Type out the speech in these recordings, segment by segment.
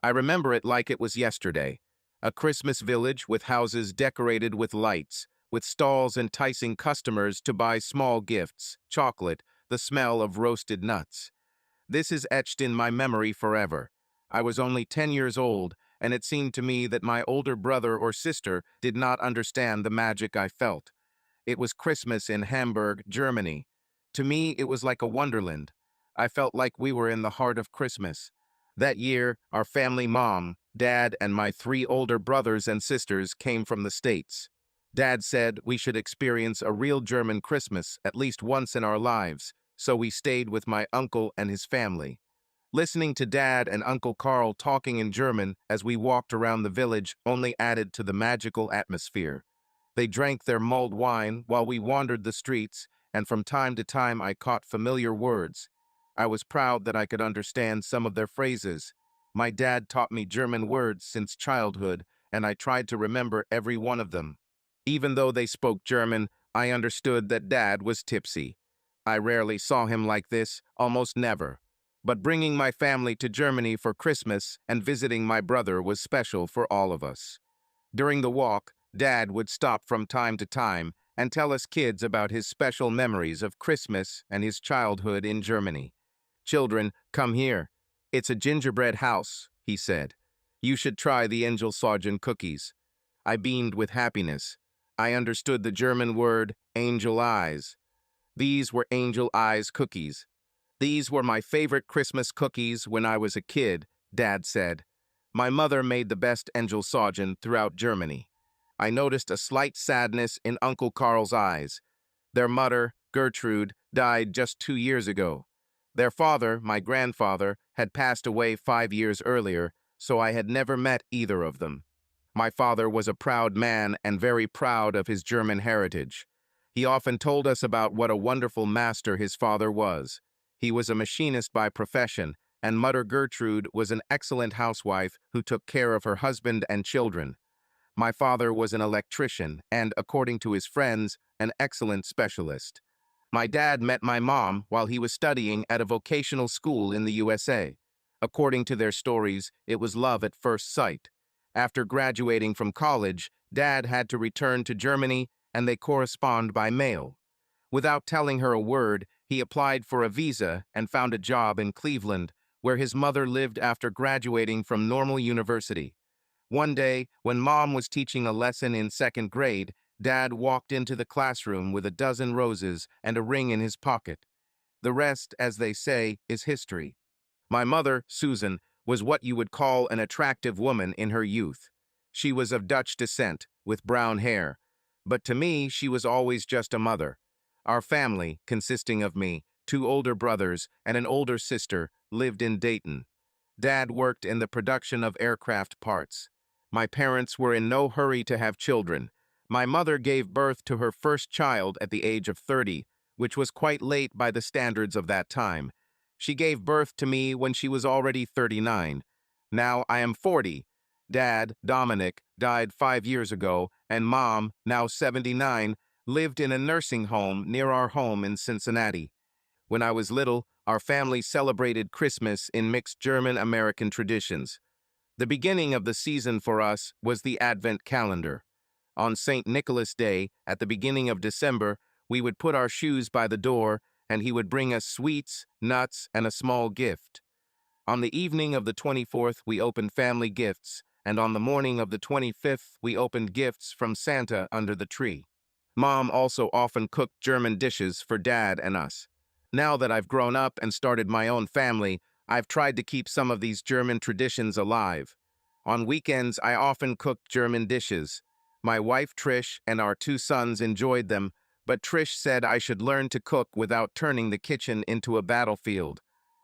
I remember it like it was yesterday. A Christmas village with houses decorated with lights, with stalls enticing customers to buy small gifts, chocolate, the smell of roasted nuts. This is etched in my memory forever. I was only 10 years old, and it seemed to me that my older brother or sister did not understand the magic I felt. It was Christmas in Hamburg, Germany. To me, it was like a wonderland. I felt like we were in the heart of Christmas. That year, our family mom, dad, and my three older brothers and sisters came from the States. Dad said we should experience a real German Christmas at least once in our lives, so we stayed with my uncle and his family. Listening to Dad and Uncle Carl talking in German as we walked around the village only added to the magical atmosphere. They drank their mulled wine while we wandered the streets, and from time to time I caught familiar words. I was proud that I could understand some of their phrases. My dad taught me German words since childhood, and I tried to remember every one of them. Even though they spoke German, I understood that Dad was tipsy. I rarely saw him like this, almost never. But bringing my family to Germany for Christmas and visiting my brother was special for all of us. During the walk, Dad would stop from time to time and tell us kids about his special memories of Christmas and his childhood in Germany. "Children, come here. It's a gingerbread house," he said. "You should try the Angel Sergeant cookies." I beamed with happiness. I understood the German word angel eyes. These were angel eyes cookies. "These were my favorite Christmas cookies when I was a kid," Dad said. "My mother made the best Angel Sergeant throughout Germany." I noticed a slight sadness in Uncle Carl's eyes. Their mother, Gertrude, died just 2 years ago. Their father, my grandfather, had passed away 5 years earlier, so I had never met either of them. My father was a proud man and very proud of his German heritage. He often told us about what a wonderful master his father was. He was a machinist by profession, and Mother Gertrude was an excellent housewife who took care of her husband and children. My father was an electrician and, according to his friends, an excellent specialist. My dad met my mom while he was studying at a vocational school in the USA. According to their stories, it was love at first sight. After graduating from college, Dad had to return to Germany, and they correspond by mail. Without telling her a word, he applied for a visa and found a job in Cleveland, where his mother lived after graduating from Normal University. One day, when Mom was teaching a lesson in second grade, Dad walked into the classroom with a dozen roses and a ring in his pocket. The rest, as they say, is history. My mother, Susan, was what you would call an attractive woman in her youth. She was of Dutch descent, with brown hair. But to me, she was always just a mother. Our family, consisting of me, two older brothers, and an older sister, lived in Dayton. Dad worked in the production of aircraft parts. My parents were in no hurry to have children. My mother gave birth to her first child at the age of 30, which was quite late by the standards of that time. She gave birth to me when she was already 39. Now I am 40. Dad, Dominic, died 5 years ago, and Mom, now 79, lived in a nursing home near our home in Cincinnati. When I was little, our family celebrated Christmas in mixed German-American traditions. The beginning of the season for us was the Advent calendar. On St. Nicholas Day, at the beginning of December, we would put our shoes by the door, and he would bring us sweets, nuts, and a small gift. On the evening of the 24th, we opened family gifts, and on the morning of the 25th, we opened gifts from Santa under the tree. Mom also often cooked German dishes for Dad and us. Now that I've grown up and started my own family, I've tried to keep some of these German traditions alive. On weekends, I often cooked German dishes. My wife Trish and our two sons enjoyed them, but Trish said I should learn to cook without turning the kitchen into a battlefield.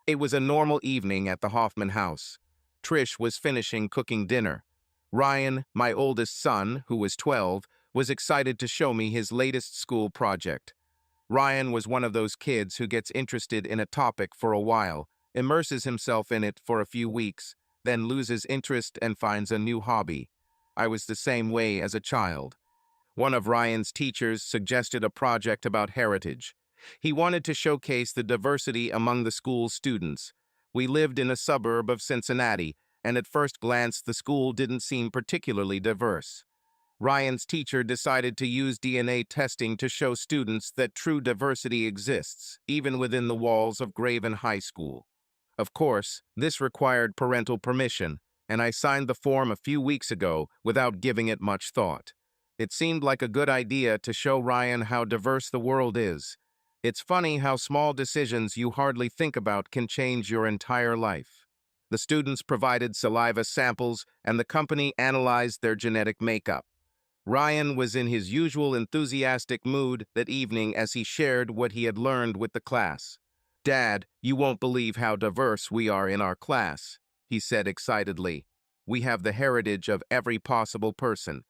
It was a normal evening at the Hoffman house. Trish was finishing cooking dinner. Ryan, my oldest son, who was 12, was excited to show me his latest school project. Ryan was one of those kids who gets interested in a topic for a while, immerses himself in it for a few weeks, then loses interest and finds a new hobby. I was the same way as a child. One of Ryan's teachers suggested a project about heritage. He wanted to showcase the diversity among the school's students. We lived in a suburb of Cincinnati, and at first glance the school didn't seem particularly diverse. Ryan's teacher decided to use DNA testing to show students that true diversity exists, even within the walls of Graven High School. Of course, this required parental permission, and I signed the form a few weeks ago without giving it much thought. It seemed like a good idea to show Ryan how diverse the world is. It's funny how small decisions you hardly think about can change your entire life. The students provided saliva samples, and the company analyzed their genetic makeup. Ryan was in his usual enthusiastic mood that evening as he shared what he had learned with the class. "Dad, you won't believe how diverse we are in our class," he said excitedly. "We have the heritage of every possible person.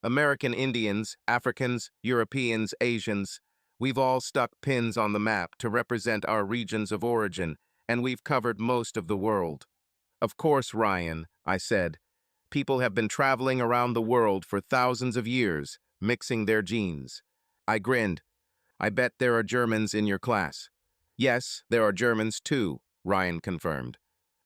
American Indians, Africans, Europeans, Asians. We've all stuck pins on the map to represent our regions of origin, and we've covered most of the world." "Of course, Ryan," I said. "People have been traveling around the world for thousands of years, mixing their genes." I grinned. "I bet there are Germans in your class." "Yes, there are Germans too," Ryan confirmed.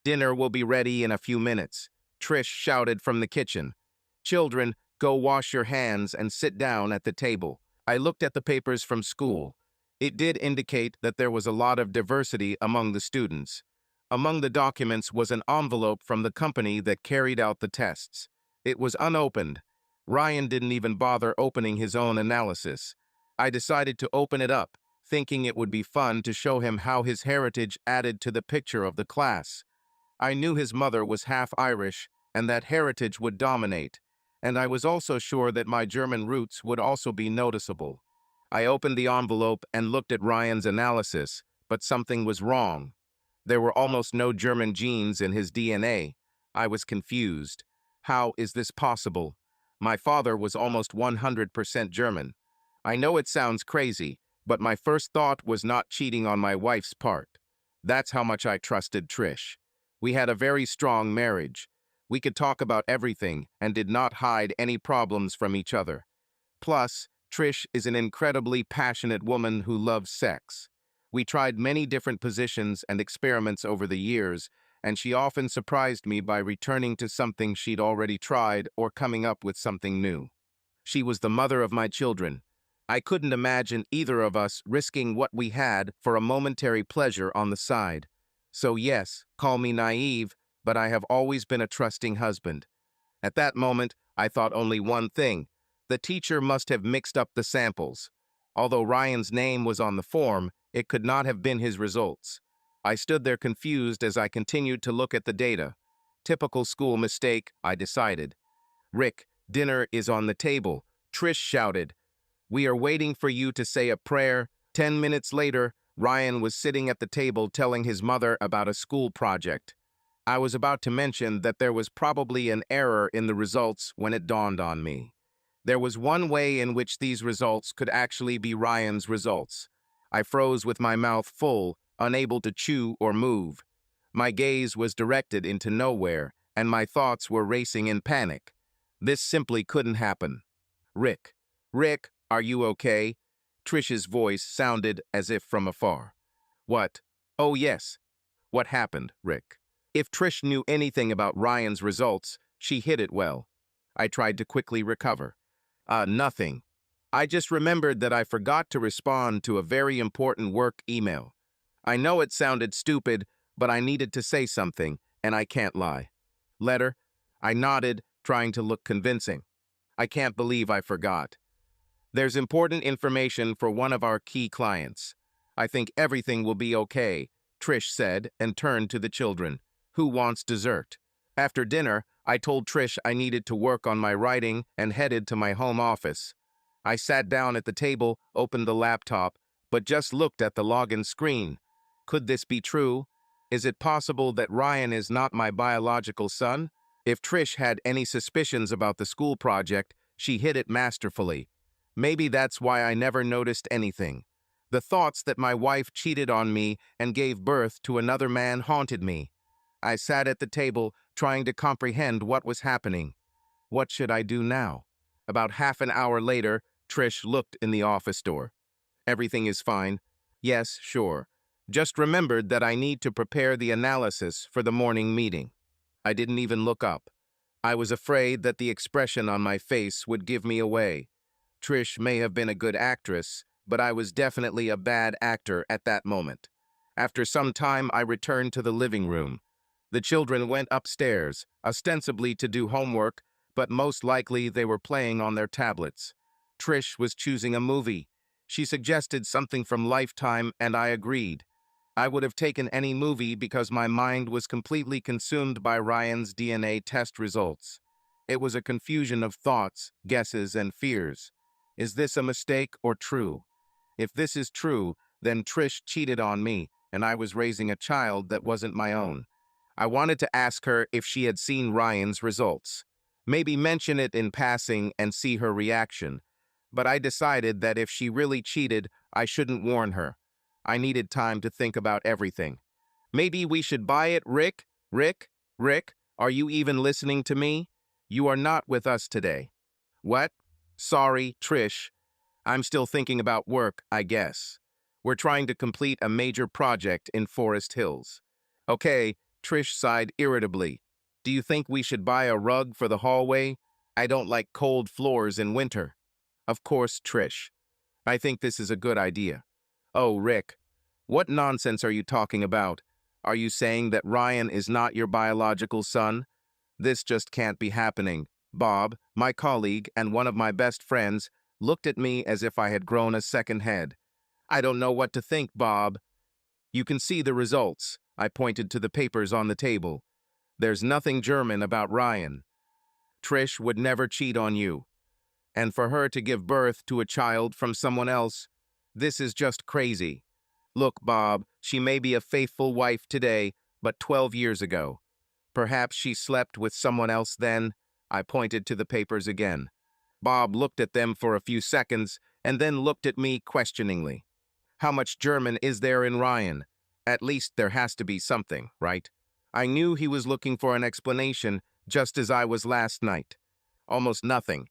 "Dinner will be ready in a few minutes," Trish shouted from the kitchen. "Children, go wash your hands and sit down at the table." I looked at the papers from school. It did indicate that there was a lot of diversity among the students. Among the documents was an envelope from the company that carried out the tests. It was unopened. Ryan didn't even bother opening his own analysis. I decided to open it up, thinking it would be fun to show him how his heritage added to the picture of the class. I knew his mother was half Irish and that heritage would dominate, and I was also sure that my German roots would also be noticeable. I opened the envelope and looked at Ryan's analysis, but something was wrong. There were almost no German genes in his DNA. I was confused. How is this possible? My father was almost 100% German. I know it sounds crazy, but my first thought was not cheating on my wife's part. That's how much I trusted Trish. We had a very strong marriage. We could talk about everything and did not hide any problems from each other. Plus, Trish is an incredibly passionate woman who loves sex. We tried many different positions and experiments over the years, and she often surprised me by returning to something she'd already tried or coming up with something new. She was the mother of my children. I couldn't imagine either of us risking what we had for a momentary pleasure on the side. So yes, call me naive, but I have always been a trusting husband. At that moment, I thought only one thing. The teacher must have mixed up the samples. Although Ryan's name was on the form, it could not have been his results. I stood there confused as I continued to look at the data. Typical school mistake, I decided. "Rick, dinner is on the table," Trish shouted. "We are waiting for you to say a prayer." 10 minutes later, Ryan was sitting at the table telling his mother about a school project. I was about to mention that there was probably an error in the results when it dawned on me. There was one way in which these results could actually be Ryan's results. I froze with my mouth full, unable to chew or move. My gaze was directed into nowhere, and my thoughts were racing in panic. This simply couldn't happen. "Rick, Rick, are you okay?" Trish's voice sounded as if from afar. "What? Oh yes. What happened, Rick?" If Trish knew anything about Ryan's results, she hid it well. I tried to quickly recover. Nothing. I just remembered that I forgot to respond to a very important work email. I know it sounded stupid, but I needed to say something, and I can't lie. "Letter?" I nodded, trying to look convincing. "I can't believe I forgot. There's important information for one of our key clients. I think everything will be okay," Trish said and turned to the children. "Who wants dessert?" After dinner, I told Trish I needed to work on my writing and headed to my home office. I sat down at the table, opened the laptop, but just looked at the login screen. Could this be true? Is it possible that Ryan is not my biological son? If Trish had any suspicions about the school project, she hid it masterfully. Maybe that's why I never noticed anything. The thoughts that my wife cheated on me and gave birth to another man haunted me. I sat at the table, trying to comprehend what was happening. What should I do now? About half an hour later, Trish looked in the office door. "Everything is fine." "Yes, sure. Just remembered that I need to prepare the analysis for the morning meeting." I didn't even look up. I was afraid that the expression on my face would give me away. Trish may have been a good actress, but I was definitely a bad actor at that moment. After some time, I returned to the living room. The children went upstairs, ostensibly to do homework, but most likely they were playing on their tablets. Trish was choosing a movie. She suggested something from Lifetime, and I agreed. I would have taken any movie because my mind was completely consumed by Ryan's DNA test results. It was a confusion of thoughts, guesses, and fears. Is this a mistake or true? If this is true, then Trish cheated on me, and I was raising a child that wasn't my own. I wanted to ask her if she had seen Ryan's results. Maybe mention it in passing and see her reaction. But I decided that if she really cheated, I shouldn't warn her. I needed time to think about everything. Maybe we should buy it, Rick? Rick, are you even listening to me? You are not with us today. What? Sorry, Trish. I'm still thinking about work, I guess. We're trying to complete a major project in Forest Hills. Okay, Trish sighed irritably. Do you think we should buy a rug for the hallway? I don't like cold floors in winter. Of course, Trish. I think this is a good idea. Oh, Rick, what nonsense are you talking about? Are you saying that Ryan is not your biological son? This just can't be happening. Bob, my colleague and one of my best friends, looked at me as if I had grown a second head. I don't know what to think, Bob. You can see the results. I pointed to the papers on the table. There's nothing German about Ryan. Trish would never cheat on you. And for her to give birth to a child from someone else, this is just crazy. Look, Bob, she may be a faithful wife today, but 12 years ago. Perhaps she slept with someone else then. I pointed to the papers again. Bob looked at them for a few seconds and then looked at me questioningly. How much German is there in Ryan? At least there has to be something, right? I knew he was looking for an explanation, just as I was last night. Almost nothing.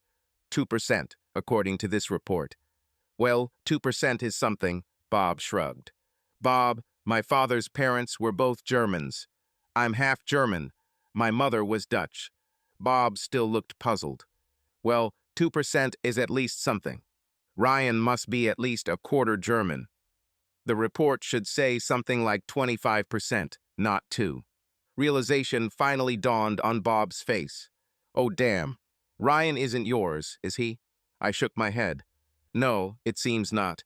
2%, according to this report. Well, 2% is something, Bob shrugged. Bob, my father's parents were both Germans. I'm half German. My mother was Dutch. Bob still looked puzzled. Well, 2% is at least something. Ryan must be at least a quarter German. The report should say something like 25%, not 2. Realization finally dawned on Bob's face. Oh, damn. Ryan isn't yours, is he? I shook my head. No, it seems not.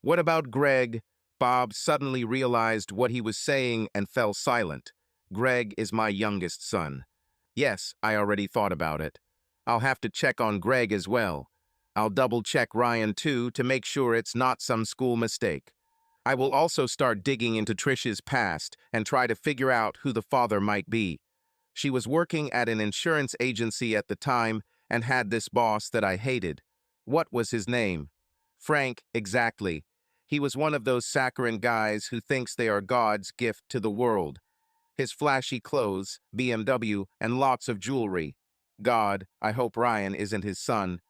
What about Greg? Bob suddenly realized what he was saying and fell silent. Greg is my youngest son. Yes, I already thought about it. I'll have to check on Greg as well. I'll double-check Ryan too to make sure it's not some school mistake. I will also start digging into Trish's past and try to figure out who the father might be. She was working at an insurance agency at the time and had this boss that I hated. What was his name? Frank, exactly. He was one of those saccharine guys who thinks they are God's gift to the world. His flashy clothes, BMW, and lots of jewelry. God, I hope Ryan isn't his son.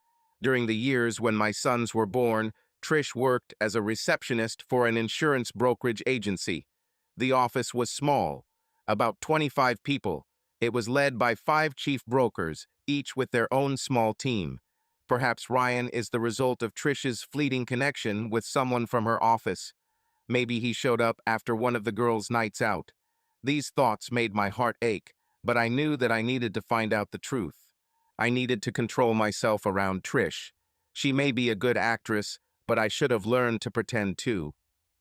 During the years when my sons were born, Trish worked as a receptionist for an insurance brokerage agency. The office was small, about 25 people. It was led by 5 chief brokers, each with their own small team. Perhaps Ryan is the result of Trish's fleeting connection with someone from her office. Maybe he showed up after one of the girls' nights out. These thoughts made my heart ache, but I knew that I needed to find out the truth. I needed to control myself around Trish. She may be a good actress, but I should have learned to pretend too.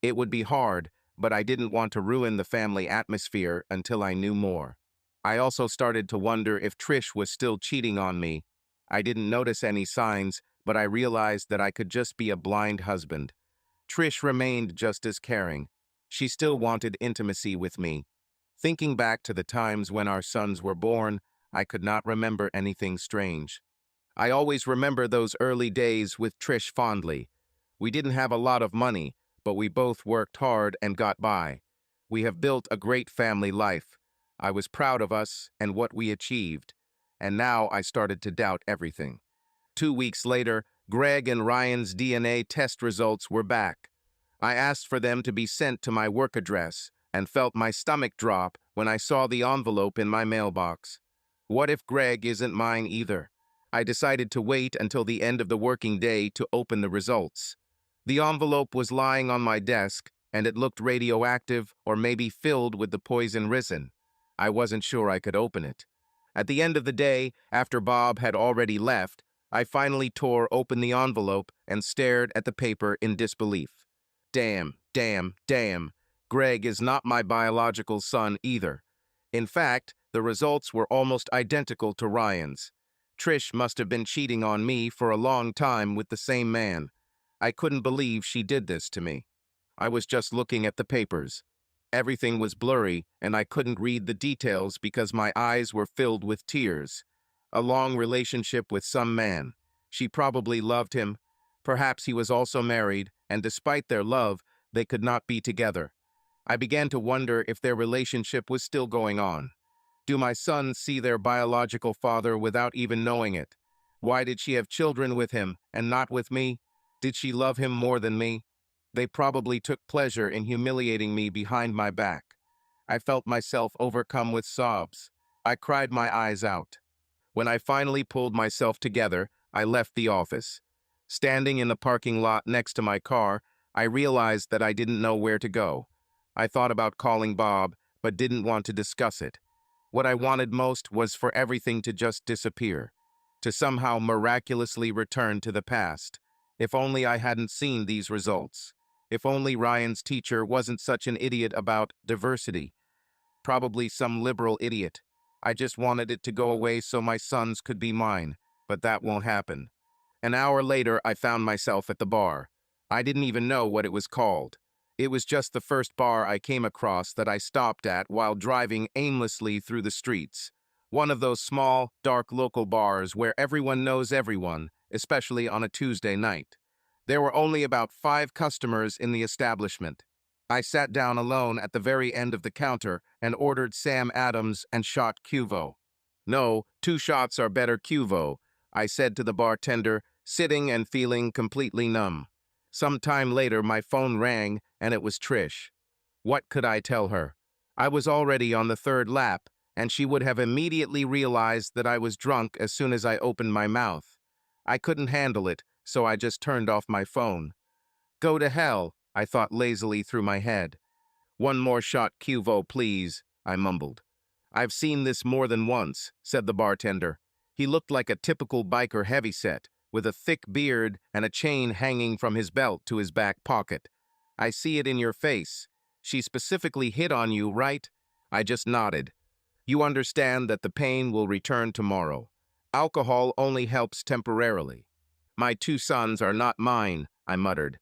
It would be hard, but I didn't want to ruin the family atmosphere until I knew more. I also started to wonder if Trish was still cheating on me. I didn't notice any signs, but I realized that I could just be a blind husband. Trish remained just as caring. She still wanted intimacy with me. Thinking back to the times when our sons were born, I could not remember anything strange. I always remember those early days with Trish fondly. We didn't have a lot of money, but we both worked hard and got by. We have built a great family life. I was proud of us and what we achieved, and now I started to doubt everything. 2 weeks later, Greg and Ryan's DNA test results were back. I asked for them to be sent to my work address and felt my stomach drop when I saw the envelope in my mailbox. What if Greg isn't mine either? I decided to wait until the end of the working day to open the results. The envelope was lying on my desk, and it looked radioactive or maybe filled with the poison resin. I wasn't sure I could open it. At the end of the day, after Bob had already left, I finally tore open the envelope and stared at the paper in disbelief. Damn, damn, damn. Greg is not my biological son either. In fact, the results were almost identical to Ryan's. Trish must have been cheating on me for a long time with the same man. I couldn't believe she did this to me. I was just looking at the papers. Everything was blurry, and I couldn't read the details because my eyes were filled with tears. A long relationship with some man. She probably loved him. Perhaps he was also married, and despite their love, they could not be together. I began to wonder if their relationship was still going on. Do my sons see their biological father without even knowing it? Why did she have children with him and not with me? Did she love him more than me? They probably took pleasure in humiliating me behind my back. I felt myself overcome with sobs. I cried my eyes out. When I finally pulled myself together, I left the office. Standing in the parking lot next to my car, I realized that I didn't know where to go. I thought about calling Bob, but didn't want to discuss it. What I wanted most was for everything to just disappear, to somehow miraculously return to the past. If only I hadn't seen these results. If only Ryan's teacher wasn't such an idiot about diversity. Probably some liberal idiot. I just wanted it to go away so my sons could be mine, but that won't happen. An hour later, I found myself at the bar. I didn't even know what it was called. It was just the first bar I came across that I stopped at while driving aimlessly through the streets. One of those small, dark local bars where everyone knows everyone, especially on a Tuesday night. There were only about 5 customers in the establishment. I sat down alone at the very end of the counter and ordered Sam Adams and shot Cuvo. No, 2 shots are better Cuvo, I said to the bartender, sitting and feeling completely numb. Some time later, my phone rang, and it was Trish. What could I tell her? I was already on the 3rd lap, and she would have immediately realized that I was drunk as soon as I opened my mouth. I couldn't handle it, so I just turned off my phone. Go to hell, I thought lazily through my head. One more shot Cuvo, please, I mumbled. I've seen this more than once, said the bartender. He looked like a typical biker heavyset, with a thick beard and a chain hanging from his belt to his back pocket. I see it in your face. She specifically hit on you, right? I just nodded. You understand that the pain will return tomorrow. Alcohol only helps temporarily. My 2 sons are not mine, I muttered.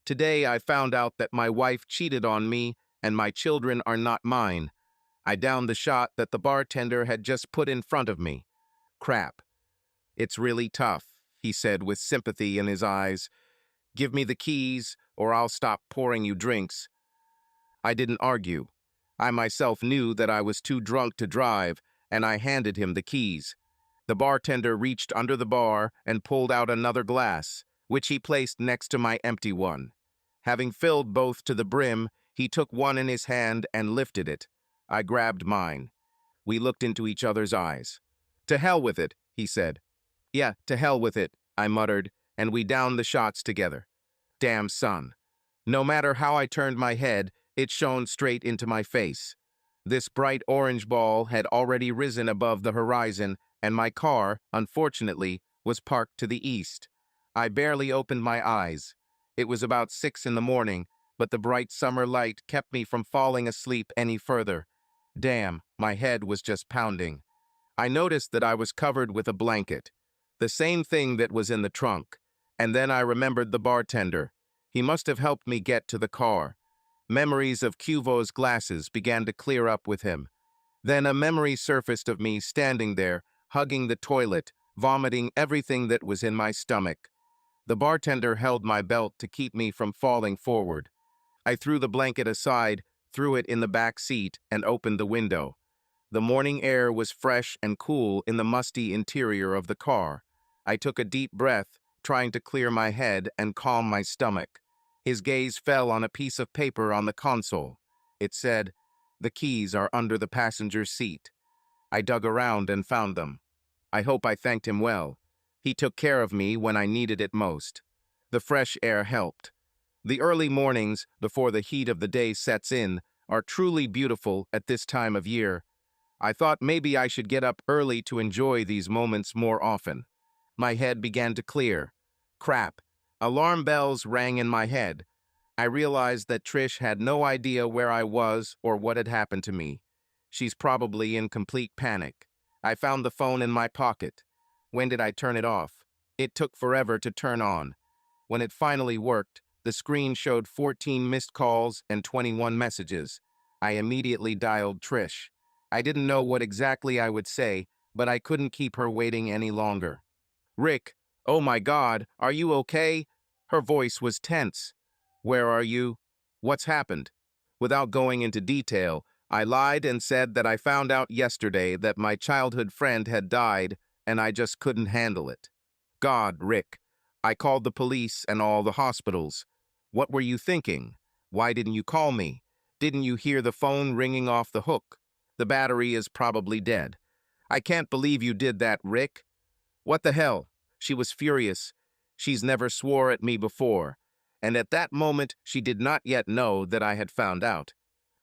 Today I found out that my wife cheated on me and my children are not mine. I downed the shot that the bartender had just put in front of me. Crap. It's really tough, he said with sympathy in his eyes. Give me the keys, or I'll stop pouring you drinks. I didn't argue. I myself knew that I was too drunk to drive, and I handed him the keys. The bartender reached under the bar and pulled out another glass, which he placed next to my empty one. Having filled both to the brim, he took one in his hand and lifted it. I grabbed mine. We looked into each other's eyes. To hell with it, he said. Yeah, to hell with it, I muttered, and we downed the shots together. Damn sun. No matter how I turned my head, it shone straight into my face. This bright orange ball had already risen above the horizon, and my car, unfortunately, was parked to the east. I barely opened my eyes. It was about 6 in the morning, but the bright summer light kept me from falling asleep any further. Damn, my head was just pounding. I noticed that I was covered with a blanket, the same thing that was in the trunk, and then I remembered the bartender. He must have helped me get to the car. Memories of Cuvo's glasses began to clear up with him. Then a memory surfaced of me standing there, hugging the toilet, vomiting everything that was in my stomach. The bartender held my belt to keep me from falling forward. I threw the blanket aside, threw it in the back seat, and opened the window. The morning air was fresh and cool in the musty interior of the car. I took a deep breath, trying to clear my head and calm my stomach. His gaze fell on a piece of paper on the console. It said, The keys are under the passenger seat. I dug around and found them. I hope I thanked him well. He took care of me when I needed it most. The fresh air helped. The early mornings, before the heat of the day sets in, are truly beautiful at this time of year. I thought maybe I should get up early to enjoy these moments more often. My head began to clear. Crap. Alarm bells rang in my head. I realized that Trish had no idea where I was or what had happened to me. She's probably in complete panic. I found the phone in my pocket. When did I turn it off? It took forever to turn on. When it finally worked, the screen showed 14 missed calls and 21 messages. I immediately dialed Trish. I didn't know what exactly I would say, but I couldn't keep her waiting any longer. Rick, oh my God, are you okay? Her voice was tense. Where are you? What's happened? Without going into detail, I lied and said that I found out yesterday that my childhood friend had died and I just couldn't handle it. God, Rick. I called the police and all the hospitals. What were you thinking? Why didn't you call me? Didn't you hear the phone ringing off the hook? The battery is probably dead. I can't believe you did that, Rick. What the hell? She was furious. She's never swore at me before. And at that moment, she did not yet know that I had found out.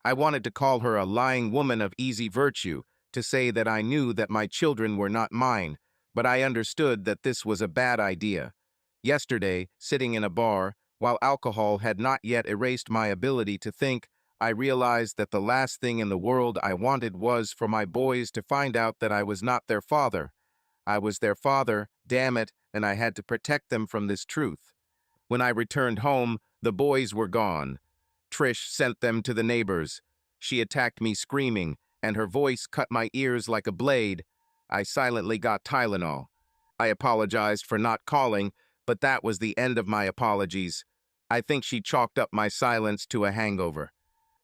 I wanted to call her a lying woman of easy virtue, to say that I knew that my children were not mine, but I understood that this was a bad idea. Yesterday, sitting in a bar, while alcohol had not yet erased my ability to think, I realized that the last thing in the world I wanted was for my boys to find out that I was not their father. I was their father, damn it, and I had to protect them from this truth. When I returned home, the boys were gone. Trish sent them to the neighbors. She attacked me screaming, and her voice cut my ears like a blade. I silently got Tylenol. I apologized for not calling, but that was the end of my apologies. I think she chalked up my silence to a hangover.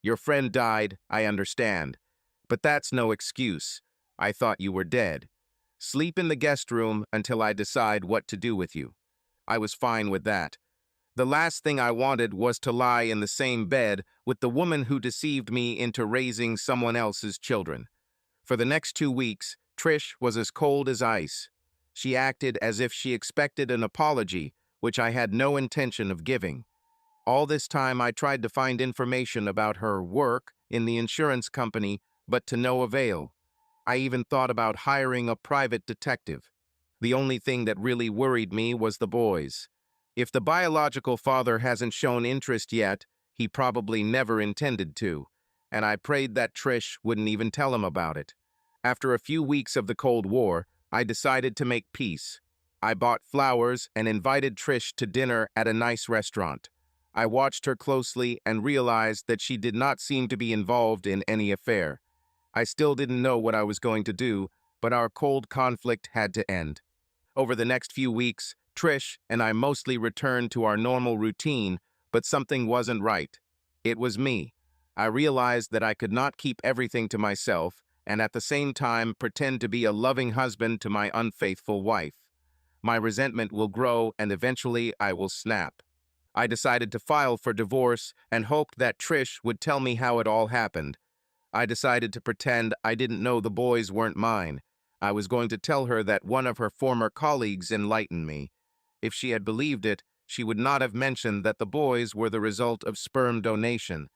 Your friend died, I understand. But that's no excuse. I thought you were dead. Sleep in the guest room until I decide what to do with you. I was fine with that. The last thing I wanted was to lie in the same bed with the woman who deceived me into raising someone else's children. For the next 2 weeks, Trish was as cold as ice. She acted as if she expected an apology, which I had no intention of giving. All this time I tried to find information about her work in the insurance company, but to no avail. I even thought about hiring a private detective. The only thing that really worried me was the boys. If the biological father hasn't shown interest yet, he probably never intended to, and I prayed that Trish wouldn't even tell him about it. After a few weeks of the Cold War, I decided to make peace. I bought flowers and invited Trish to dinner at a nice restaurant. I watched her closely and realized that she did not seem to be involved in any affair. I still didn't know what I was going to do, but our cold conflict had to end. Over the next few weeks, Trish and I mostly returned to our normal routine, but something wasn't right. It was me. I realized that I could not keep everything to myself and at the same time pretend to be a loving husband to my unfaithful wife. My resentment will grow and eventually I will snap. I decided to file for divorce and hoped that Trish would tell me how it all happened. I decided to pretend I didn't know the boys weren't mine. I was going to tell her that one of her former colleagues enlightened me. If she had believed it, she would not have mentioned that the boys were the result of sperm donation.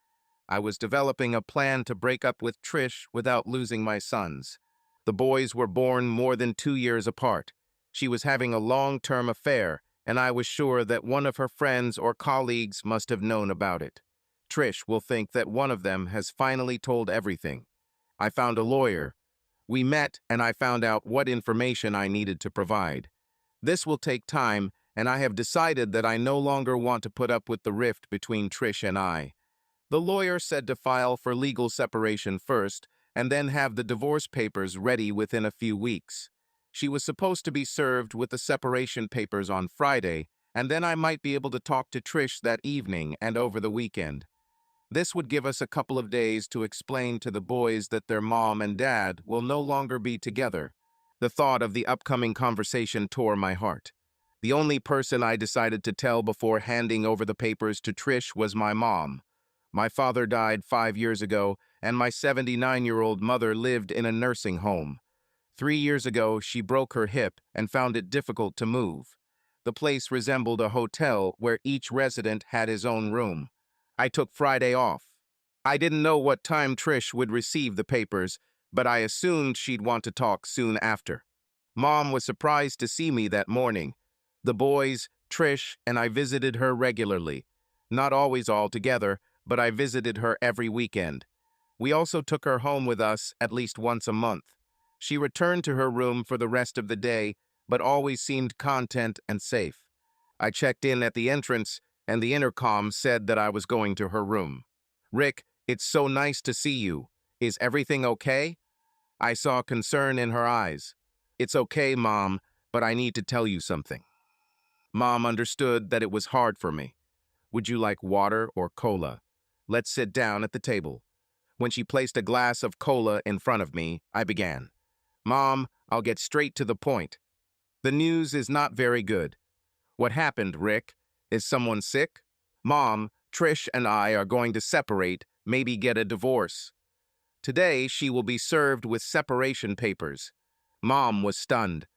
I was developing a plan to break up with Trish without losing my sons. The boys were born more than 2 years apart. She was having a long-term affair, and I was sure that one of her friends or colleagues must have known about it. Trish will think that one of them has finally told everything. I found a lawyer. We met and I found out what information I needed to provide. This will take time, and I have decided that I no longer want to put up with the rift between Trish and I. The lawyer said to file for legal separation first, and then have the divorce papers ready within a few weeks. She was supposed to be served with the separation papers on Friday, and then I might be able to talk to Trish that evening and over the weekend. This would give us a couple of days to explain to the boys that their mom and dad will no longer be together. The thought of the upcoming conversation tore my heart. The only person I decided to tell before handing over the papers to Trish was my mom. My father died 5 years ago, and my 79-year-old mother lived in a nursing home. 3 years ago, she broke her hip and found it difficult to move. The place resembled a hotel where each resident had his own room. I took Friday off. I didn't know what time Trish would receive the papers, but I assumed she'd want to talk soon after. Mom was surprised to see me that morning. The boys, Trish, and I visited her regularly. Not always all together, but I visited her every weekend. We also took her home with us at least once a month. She returned to her room for the rest of the day, but always seemed content and safe. I checked in at the entrance, and the intercom said that I was going to her room. "Rick, it's so nice to see you. Is everything okay?" I saw concern in her eyes. "It's okay, Mom, but I need to tell you something." Mom understood that it was hard for me. "Would you like water or cola? Let's sit down at the table." When she placed a glass of cola in front of me, I began. "Mom, I'll get straight to the point. The news is not very good." "What happened, Rick? Is someone sick?" "Mom, Trish and I are going to separate, maybe get a divorce. Today, she will be served with separation papers." Mom was stunned.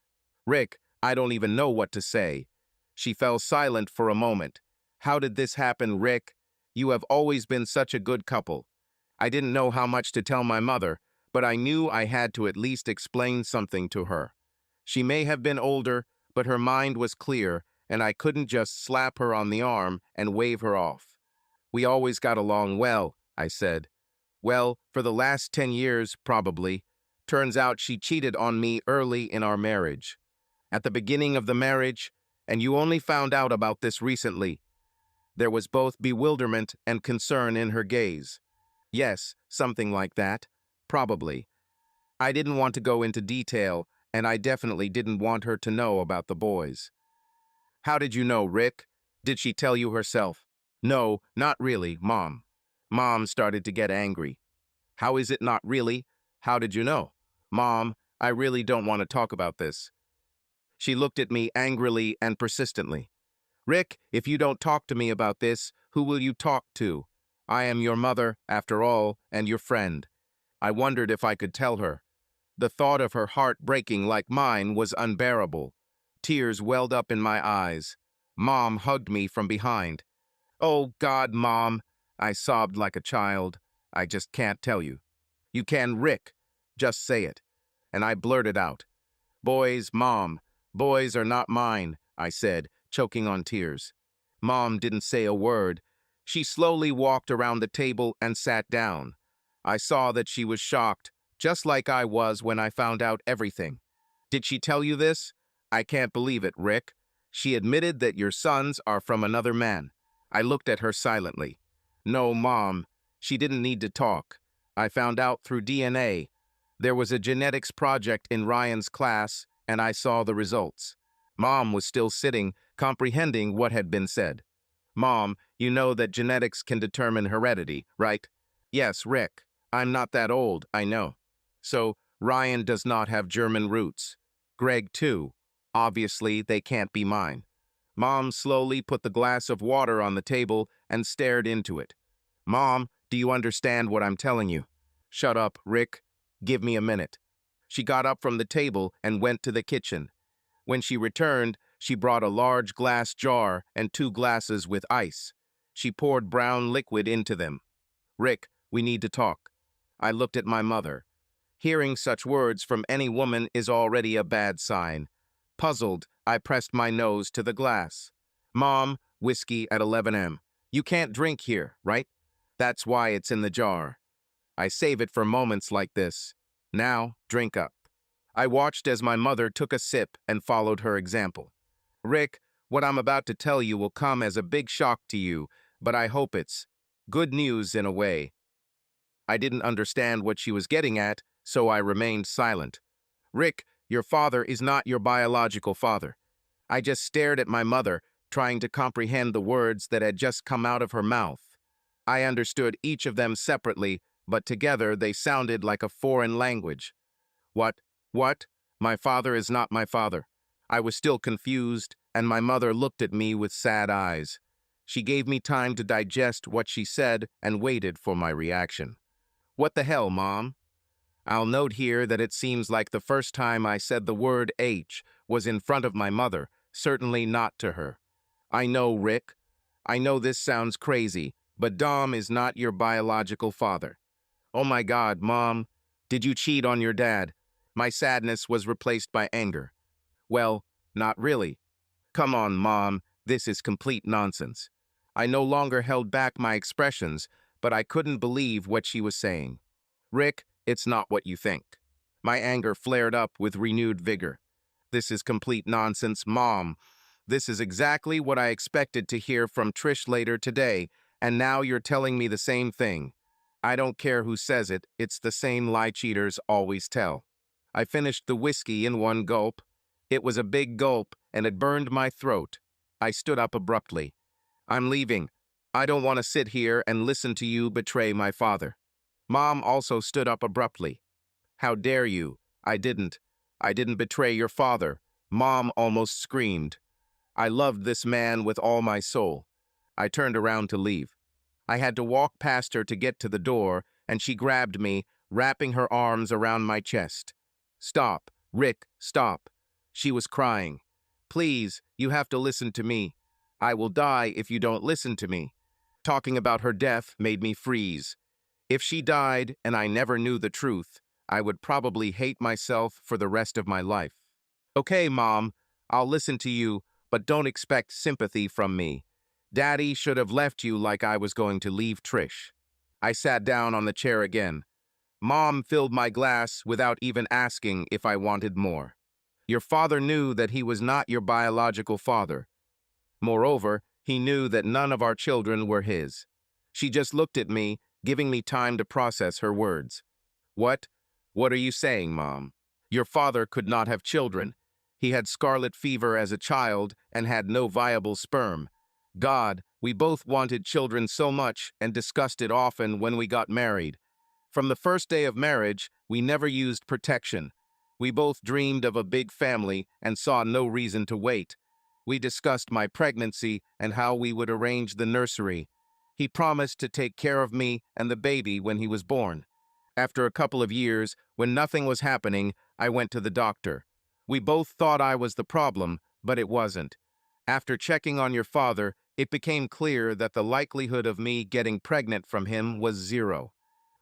"Rick, I don't even know what to say." She fell silent for a moment. "How did this happen, Rick? You have always been such a good couple." I didn't know how much to tell my mother, but I knew I had to at least explain something to her. She may have been older, but her mind was clear, and I couldn't just slap her on the arm and wave her off. "We always got along well," I said. "Well, for the last 10 years, probably. Turns out she cheated on me early in our marriage. At the beginning of the marriage, and you only found out about this recently." There was both bewilderment and concern in her gaze. "Yes, something like that. Probably." I didn't want to go into detail, and I definitely didn't want her to know about the boys. "How did you know, Rick? Did she tell you herself?" "No, not really, Mom." Mom started to get angry. "How is it not really? How did you know?" "Mom, I really don't want to talk about this." She looked at me angrily and persistently. "Rick, if you don't talk to me about this, who will you talk to? I am your mother, after all, and your friend." I wondered if I could tell her. The thought of her heart breaking like mine was unbearable. Tears welled up in my eyes. Mom hugged me from behind. "Oh, God, Mom," I sobbed like a child. "I just can't tell you." "You can, Rick. Just say it." And I blurted out, "Boys, Mom. Boys are not mine," I said, choking on tears. Mom didn't say a word. She slowly walked around the table and sat down. I saw that she was shocked, just like I was when I found out everything. "Did she tell you this?" "I can't believe it, Rick. She admitted that your sons are from another man." I looked at her silently. "No, Mom. She didn't need to talk. I found out through DNA. There was a genetics project in Ryan's class, and I saw the results." Mom was still sitting, comprehending what had been said. "Mom, you know that genetics can determine heredity, right?" "Yes, Rick. I'm not that old, I know." "So, Ryan does not have German roots. Greg, too. Obviously, they can't be mine." Mom slowly put the glass of water on the table and stared into it. "Mom, do you understand what I'm telling you?" "Shut up, Rick. Give me a minute." She got up from the table and went to the kitchen. When she returned, she brought a large glass jar and 2 glasses with ice. She poured brown liquid into them. "Rick, we need to talk." I looked at my mother. Hearing such words from any woman is already a bad sign. Puzzled, I pressed my nose to the glass. "Mom, whiskey at 11 m. You can't drink here, right? That's why it's in the jar. I save it for moments like this. Now, drink up." I watched as my mother took a sip and followed her example. "Rick, what I'm about to tell you will come as a big shock to you, but I hope it's good news in a way." I didn't understand what she was getting at, so I remained silent. "Rick, your father is not your biological father." I just stared at my mother, trying to comprehend the words that had just come out of her mouth. I understood each of them separately, but together they sounded like a foreign language. "What? What? My father is not my father." I was still confused, and my mother looked at me with sad eyes. She gave me time to digest what she said and waited for my reaction. What the hell, Mom? I'll note here that it seems like the first time I said the word H was in front of my mother, certainly not to her. I know, Rick. I know this sounds crazy, but Dom is not your biological father. Oh my God, Mom, did you cheat on your dad? My sadness was replaced by anger. Well, not really. Come on, Mom, this is complete nonsense. I no longer held back my expressions, but I couldn't believe what she was saying. Rick, it's not what you think. My anger flared up with renewed vigor. This is complete nonsense, Mom. This is exactly what I expected to hear from Trish later today, and now you're telling me the same thing. I don't care who says it, it's the same lie cheaters always tell. I finished the whiskey in one gulp. It was a big gulp, and it burned my throat. I stood up abruptly. I'm leaving. I don't want to sit here and listen to you betray my father. Mom also stood up abruptly. How dare you? I didn't. I didn't betray your father. Mom almost screamed. I loved this man with all my soul. I turned around to leave. I had to walk past her to get to the door, and she grabbed me, wrapping her arms around my chest. Stop, Rick, stop. She was crying. Please, you have to listen to me. I will die if you don't listen to me. Talking about her death made me freeze. If she died and I never knew the truth, I would probably hate myself for the rest of my life. Okay, Mom, I'll listen to you, but don't expect sympathy from me. Daddy should have left you like I was going to leave Trish. I sat down on the chair again. Mom filled my glass without even asking if I wanted more. Your father knew that he was not your biological father. Moreover, he knew that none of our children were his. She just looked at me, giving me time to process her words. What? What are you saying, Mom? Your father could not have children. He had scarlet fever as a child and had no viable sperm. God, we both wanted children so much and discussed it often when we got married. From the first day of marriage, we never used protection. We both dreamed of a big family and saw no reason to wait. We discussed my pregnancy and how we would arrange the nursery. He promised to take care of me and the baby when he was born. After a couple of years, when nothing was happening, I went to the doctor. We both thought I was the problem, but it wasn't. After checking on your father, it became clear that the likelihood of me getting pregnant from him was zero.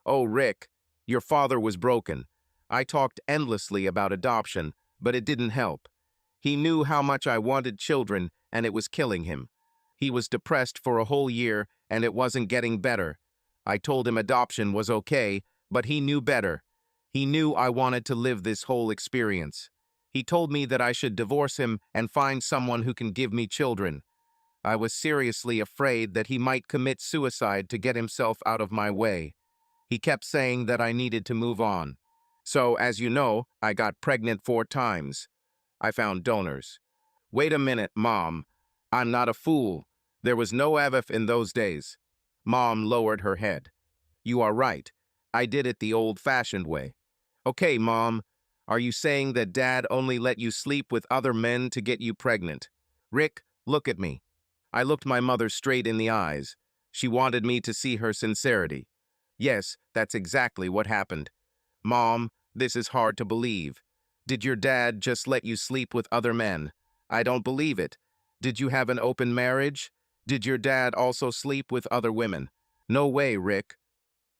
Oh, Rick, your father was broken. I talked endlessly about adoption, but it didn't help. He knew how much I wanted children, and it was killing him. He was depressed for a whole year, and it wasn't getting better. I told him adoption was okay, but he knew better. He knew I wanted to live this whole experience. He told me that I should divorce him and find someone who can give me children. I was seriously afraid that he might commit suicide to get himself out of my way. He kept saying that I needed to move on. So, as you know, I got pregnant 4 times. I found donors. Wait a minute, Mom. I'm not a fool. There was no IVF in those days. Mom lowered her head. You are right. I did it the old-fashioned way. Okay, Mom. Are you saying that Dad only let you sleep with other men to get you pregnant? Rick, look at me. I looked my mother straight in the eyes. She wanted me to see her sincerity. Yes, that's exactly what happened. Mom, this is hard to believe. Did your dad just let you sleep with other men? I don't believe it. Did you have an open marriage? Did your dad also sleep with other women? No way, Rick.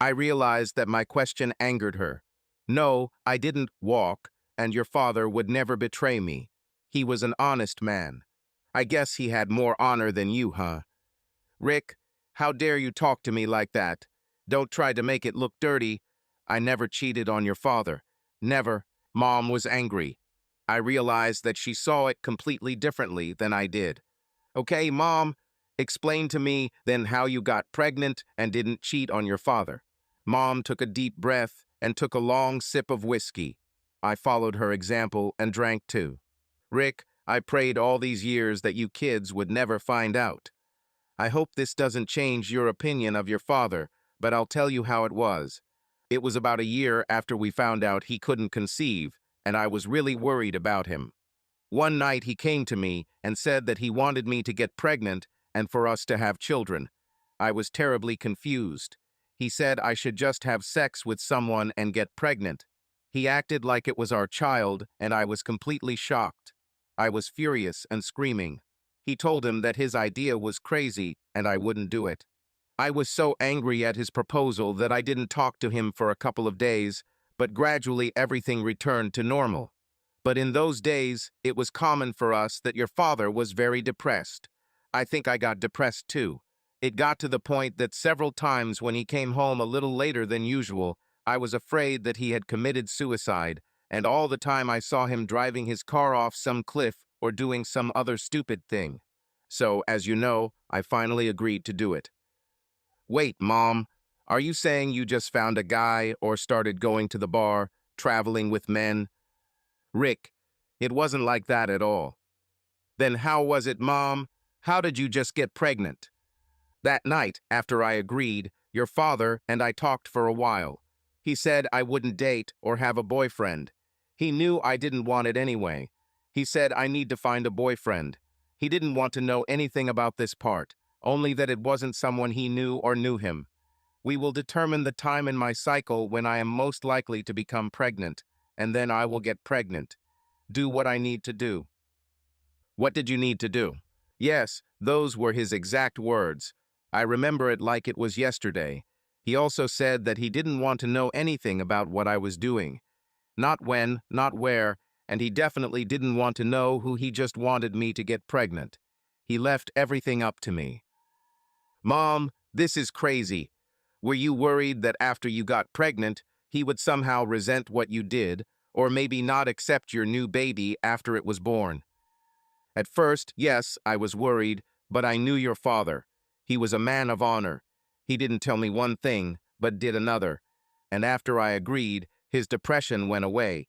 I realized that my question angered her. No, I didn't walk, and your father would never betray me. He was an honest man. I guess he had more honor than you, huh? Rick, how dare you talk to me like that? Don't try to make it look dirty. I never cheated on your father. Never. Mom was angry. I realized that she saw it completely differently than I did. Okay, Mom, explain to me then how you got pregnant and didn't cheat on your father. Mom took a deep breath and took a long sip of whiskey. I followed her example and drank too. Rick, I prayed all these years that you kids would never find out. I hope this doesn't change your opinion of your father, but I'll tell you how it was. It was about a year after we found out he couldn't conceive, and I was really worried about him. One night he came to me and said that he wanted me to get pregnant and for us to have children. I was terribly confused. He said I should just have sex with someone and get pregnant. He acted like it was our child, and I was completely shocked. I was furious and screaming. He told him that his idea was crazy and I wouldn't do it. I was so angry at his proposal that I didn't talk to him for a couple of days, but gradually everything returned to normal. But in those days, it was common for us that your father was very depressed. I think I got depressed too. It got to the point that several times when he came home a little later than usual, I was afraid that he had committed suicide, and all the time I saw him driving his car off some cliff or doing some other stupid thing. So, as you know, I finally agreed to do it. Wait, Mom, are you saying you just found a guy or started going to the bar, traveling with men? Rick, it wasn't like that at all. Then how was it, Mom? How did you just get pregnant? That night, after I agreed, your father and I talked for a while. He said I wouldn't date or have a boyfriend. He knew I didn't want it anyway. He said I need to find a boyfriend. He didn't want to know anything about this part, only that it wasn't someone he knew or knew him. We will determine the time in my cycle when I am most likely to become pregnant, and then I will get pregnant. Do what I need to do. What did you need to do? Yes, those were his exact words. I remember it like it was yesterday. He also said that he didn't want to know anything about what I was doing. Not when, not where, and he definitely didn't want to know who. He just wanted me to get pregnant. He left everything up to me. Mom, this is crazy. Were you worried that after you got pregnant, he would somehow resent what you did, or maybe not accept your new baby after it was born? At first, yes, I was worried, but I knew your father. He was a man of honor. He didn't tell me one thing, but did another. And after I agreed, his depression went away.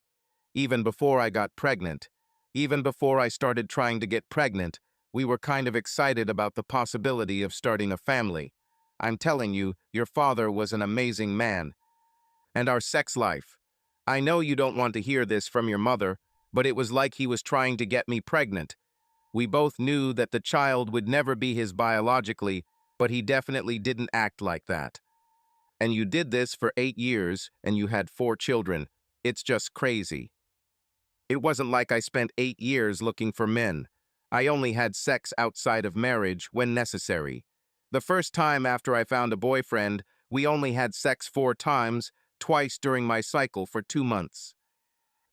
Even before I got pregnant, even before I started trying to get pregnant, we were kind of excited about the possibility of starting a family. I'm telling you, your father was an amazing man. And our sex life. I know you don't want to hear this from your mother, but it was like he was trying to get me pregnant. We both knew that the child would never be his biologically, but he definitely didn't act like that. And you did this for 8 years, and you had 4 children. It's just crazy. It wasn't like I spent 8 years looking for men. I only had sex outside of marriage when necessary. The first time after I found a boyfriend, we only had sex 4 times, twice during my cycle for 2 months.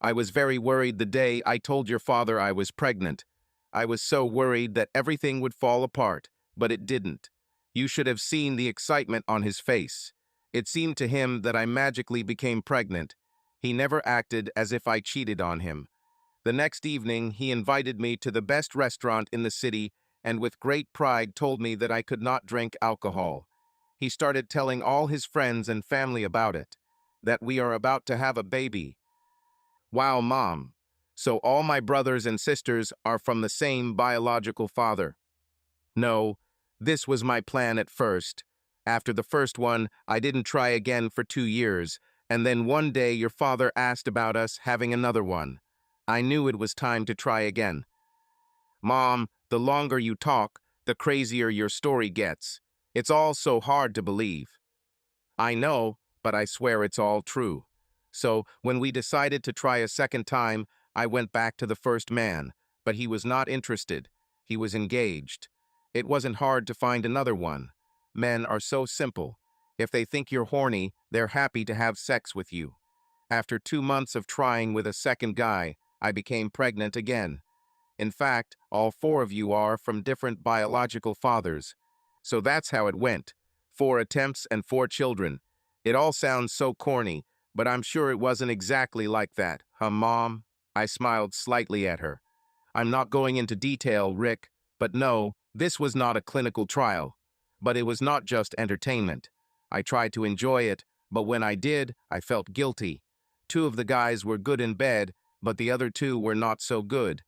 I was very worried the day I told your father I was pregnant. I was so worried that everything would fall apart, but it didn't. You should have seen the excitement on his face. It seemed to him that I magically became pregnant. He never acted as if I cheated on him. The next evening, he invited me to the best restaurant in the city and with great pride told me that I could not drink alcohol. He started telling all his friends and family about it, that we are about to have a baby. Wow, Mom. So all my brothers and sisters are from the same biological father. No, this was my plan at first. After the first one, I didn't try again for 2 years, and then one day your father asked about us having another one. I knew it was time to try again. Mom, the longer you talk, the crazier your story gets. It's all so hard to believe. I know, but I swear it's all true. So, when we decided to try a second time, I went back to the first man, but he was not interested. He was engaged. It wasn't hard to find another one. Men are so simple. If they think you're horny, they're happy to have sex with you. After 2 months of trying with a second guy, I became pregnant again. In fact, all 4 of you are from different biological fathers. So that's how it went. 4 attempts and 4 children. It all sounds so corny, but I'm sure it wasn't exactly like that, huh, Mom? I smiled slightly at her. I'm not going into detail, Rick, but no, this was not a clinical trial. But it was not just entertainment. I tried to enjoy it, but when I did, I felt guilty. 2 of the guys were good in bed, but the other 2 were not so good.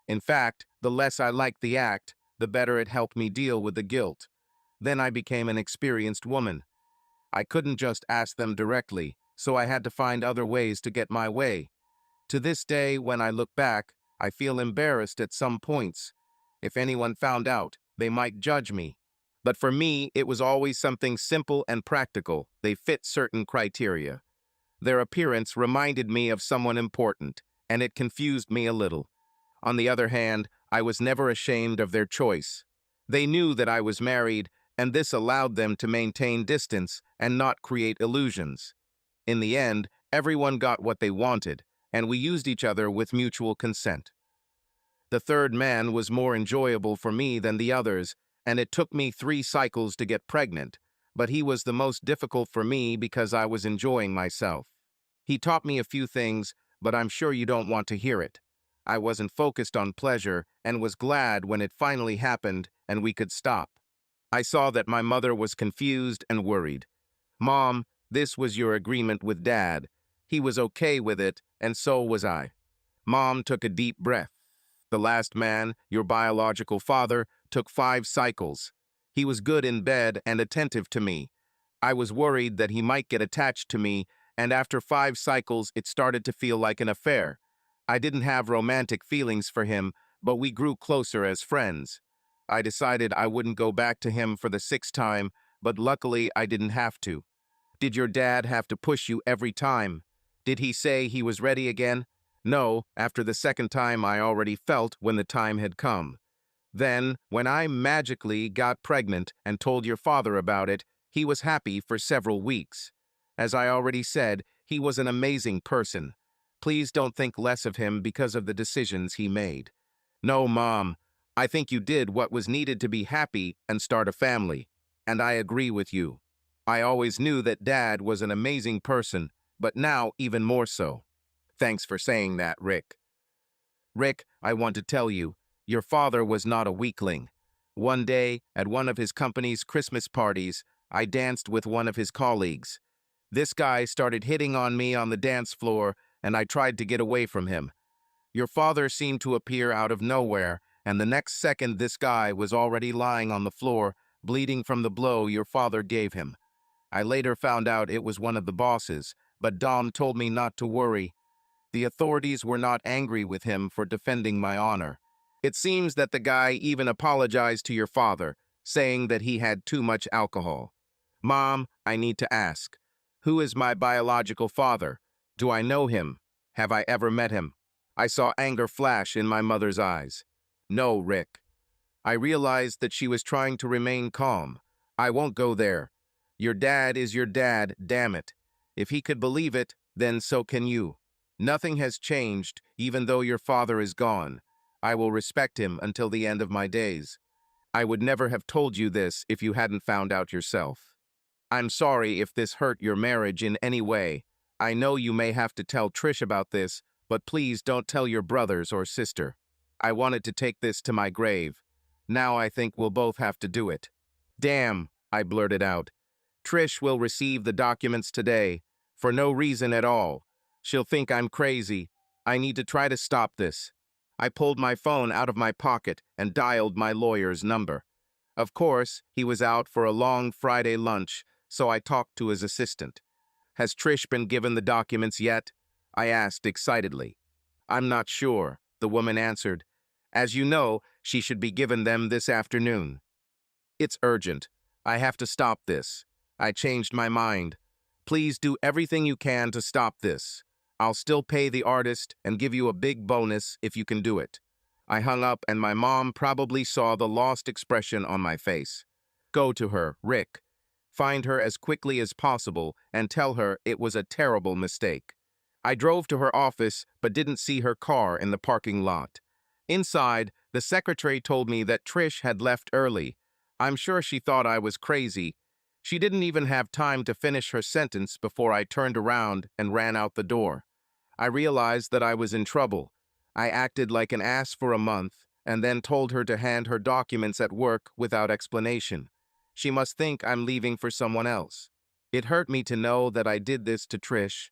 In fact, the less I liked the act, the better it helped me deal with the guilt. Then I became an experienced woman. I couldn't just ask them directly, so I had to find other ways to get my way. To this day, when I look back, I feel embarrassed at some points. If anyone found out, they might judge me. But for me, it was always something simple and practical. They fit certain criteria. Their appearance reminded me of someone important, and it confused me a little. On the other hand, I was never ashamed of their choice. They knew that I was married, and this allowed them to maintain distance and not create illusions. In the end, everyone got what they wanted, and we used each other with mutual consent. The third man was more enjoyable for me than the others, and it took me 3 cycles to get pregnant, but he was the most difficult for me because I was enjoying myself. He taught me a few things, but I'm sure you don't want to hear it. I wasn't focused on pleasure and was glad when it finally happened and we could stop. I saw that my mother was confused and worried. Mom, this was your agreement with Dad. He was okay with it, and so was I. Mom took a deep breath. The last man, your biological father, took 5 cycles. He was good in bed and attentive to me. I was worried that he might get attached to me, and after 5 cycles, it started to feel like an affair. I didn't have romantic feelings for him, but we grew closer as friends. I decided I wouldn't go back to him for the 6th time, but luckily I didn't have to. Did your dad have to push you every time? Did he say he was ready again? No, after the 2nd time I already felt when the time had come. Then, when I magically got pregnant and told your father about it, he was happy for several weeks. As I already said, he was an amazing person. Please don't think less of him because of the decisions he made. No, Mom, I think you did what was needed to be happy and start a family. And I agree with you. I always knew that Dad was an amazing person, but now even more so. Thanks for saying that, Rick. Rick, I want to tell you, your father was not a weakling. One day, at one of his company's Christmas parties, I danced with one of his colleagues. This guy started hitting on me on the dance floor, and I tried to get away from him. Your father seemed to appear out of nowhere, and the next second this guy was already lying on the floor, bleeding from the blow your father gave him. I later found out it was one of the bosses, but Dom told me not to worry. The authorities were not angry with him for defending my honor. It seems that the guy even apologized to your father, saying that he had too much alcohol. Mom, I need to ask, who is my biological father? Do I know him? Have I ever met him? I saw anger flash in my mother's eyes. No, Rick. I realized that she was trying to remain calm. I won't go there. Your dad is your dad, damn it. If he could believe it, then so can you. Nothing has changed, even though your father is gone. I will respect him until the end of my days. I would never have told you this if you hadn't found out yourself. I'm sorry if this hurt your marriage in any way. I know you may have to tell Trish about this, but please don't tell your brothers or sister. I wanted to take this to my grave. Now I think we'll both have to do it. Damn, I blurted out. Trish will receive the documents today, for no reason at all. She'll think I'm crazy. I need to try to stop this. I pulled my phone out of my pocket and dialed my lawyer's number. Of course, he was out for a long Friday lunch, so I talked to his assistant. Has Trish been given the documents yet? I asked excitedly. I'm not sure, the woman answered. As you know, she should be given them this afternoon. It's urgent. I have to stop this. I changed my mind. Please do everything you can to stop this. I'll still pay the artist and give you a big bonus if you can do it. I hung up and my mom probably saw the lost expression on my face. Go to her, Rick. Find her as quickly as possible and tell her it was a terrible mistake. I drove to her office but didn't see her car in the parking lot. Inside, the secretary told me that Trish had left early. I'm sure she thought I was crazy. She didn't even have time to finish her sentence before I turned around and ran out the door. I realized that I was in trouble. I acted like an ass for a month and then told her to hand her documents at work without explanation. She must think I'm leaving for someone else. It hurt me to know that I did this to Trish.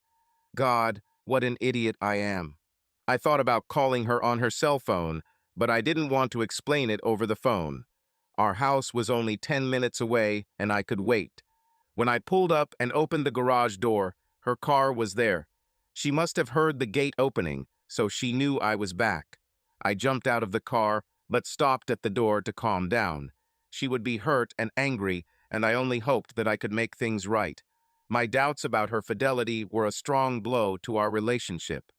God, what an idiot I am. I thought about calling her on her cell phone, but I didn't want to explain it over the phone. Our house was only 10 minutes away, and I could wait. When I pulled up and opened the garage door, her car was there. She must have heard the gate opening, so she knew I was back. I jumped out of the car, but stopped at the door to calm down. She would be hurt and angry, and I only hoped that I could make things right. My doubts about her fidelity were a strong blow to our relationship.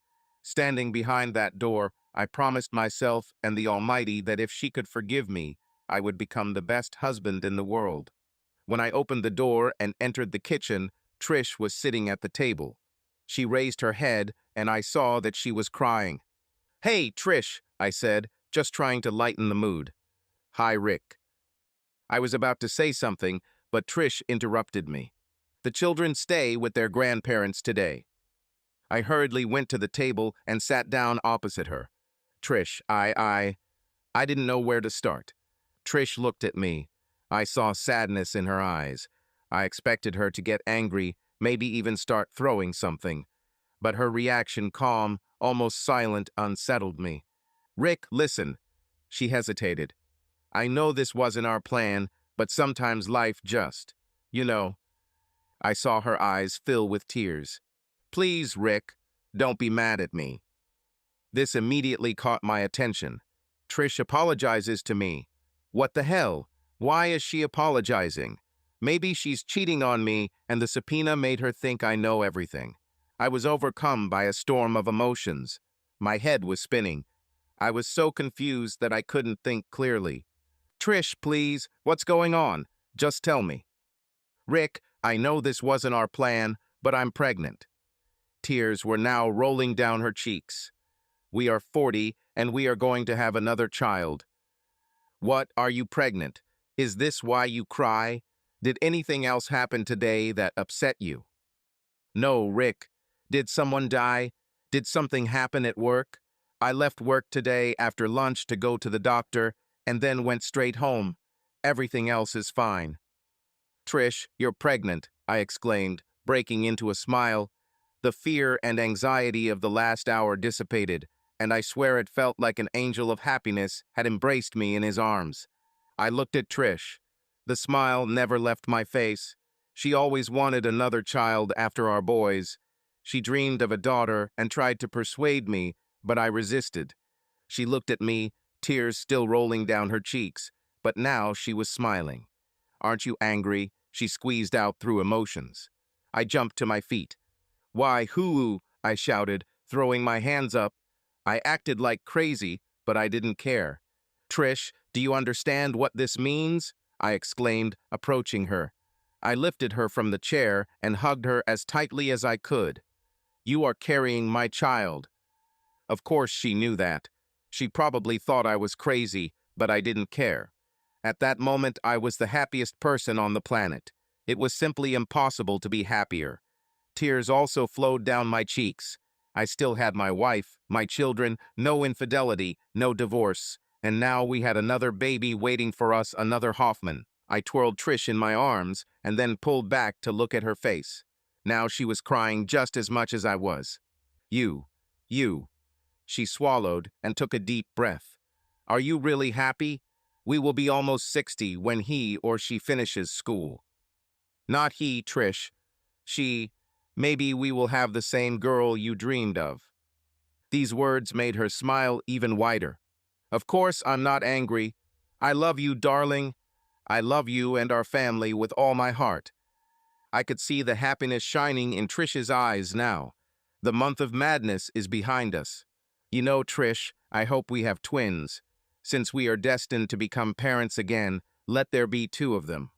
Standing behind that door, I promised myself and the Almighty that if she could forgive me, I would become the best husband in the world. When I opened the door and entered the kitchen, Trish was sitting at the table. She raised her head, and I saw that she was crying. "Hey, Trish," I said, just trying to lighten the mood. "Hi, Rick." I was about to say something, but Trish interrupted me. "The children stay with their grandparents today." I hurriedly went to the table and sat down opposite her. "Trish, I didn't know where to start." Trish looked at me. I saw sadness in her eyes. I expected her to get angry, maybe even start throwing something. But her reaction, calm, almost silent, unsettled me. "Rick, listen." She hesitated. "I know this wasn't our plan, but sometimes life just, you know." I saw her eyes fill with tears. "Please, Rick, don't be mad at me." This immediately caught my attention. Trish apologizes to me. What the hell? Why is she apologizing? Maybe she's cheating on me and the subpoena made her think I know everything. I was overcome by a storm of emotions. My head was spinning. I was so confused that I couldn't think clearly. "Trish, please, what's going on? Just tell me." "Rick, I know this wasn't our plan, but I'm pregnant." Tears were now rolling down her cheeks. "We are 40, and we are going to have another child." "What, are you pregnant? Is this why you cry? Did anything else happen today that upset you?" "No, Rick. Did someone die? Did something happen at work? I left work today after lunch to go to the doctor, and then went straight home. Everything else is fine." "Trish, you're pregnant," I exclaimed, breaking into a smile. The fear and anxiety of the last hour dissipated, and I swear it felt like an angel of happiness had embraced me in his arms. I looked at Trish. The smile never left my face. She always wanted another child after our boys. She dreamed of a daughter and tried to persuade me, but I resisted. She looked at me, tears still rolling down her cheeks, but now she was smiling. "Aren't you angry?" she squeezed out through emotions. I jumped to my feet. "Why, who?" I shouted, throwing my hands up. I acted like crazy, but I didn't care. "Trish, do you understand what this means?" I exclaimed, approaching her. I lifted her from the chair and hugged her as tightly as I could. "You are carrying my child." Of course she knew that. She probably thought I was crazy, but I didn't care. At that moment, I was the happiest person on the planet. It was simply impossible to be happier. Tears also flowed down my cheeks. I still had my wife, my children, no infidelity, no divorce. And now we had another baby waiting for us, another Hoffman. I twirled Trish in my arms and then pulled back to look at her face. Now she was crying just as much as I was. You. She swallowed and took a deep breath. "Are you really happy? We will be almost 60 when he or she finishes school." "Not he, Trish. She. Maybe we will have the same girl you dreamed of." These words made her smile even wider. "Of course I'm not angry. I love you, darling. I love you and our family with all my heart." I could see the happiness shining in Trish's eyes now. The month of madness is behind us. "You know, Trish, I hope we have twins. Since we are destined to become parents again, let there be 2 of them."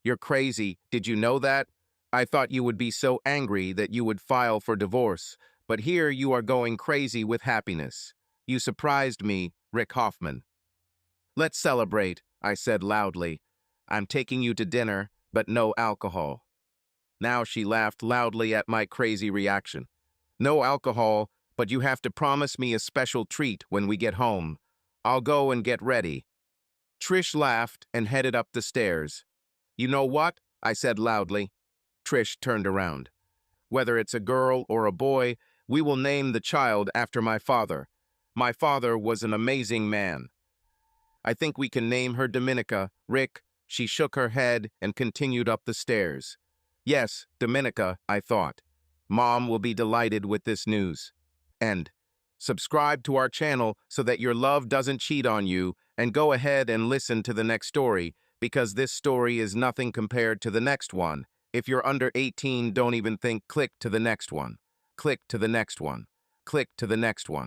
"You're crazy. Did you know that? I thought you would be so angry that you would file for divorce, but here you are going crazy with happiness. You surprised me, Rick Hoffman." "Let's celebrate," I said loudly. "I'm taking you to dinner, but no alcohol." Now she laughed loudly at my crazy reaction. "No alcohol, but you have to promise me a special treat when we get home. I'll go and get ready." Trish laughed and headed up the stairs. "You know what?" I said loudly. Trish turned around. "Whether it's a girl or a boy, we will name the child after my father. My father was an amazing man. I think we can name her Dominica, Rick." She shook her head and continued up the stairs. "Yes, Dominica," I thought. "Mom will be delighted with this news." And subscribe to our channel so that your love doesn't cheat on you And go ahead and listen to the next story, because this story is nothing compared to the next one. If you're under 18, don't even think, click to the next one. Click to the next one. Click to the next one.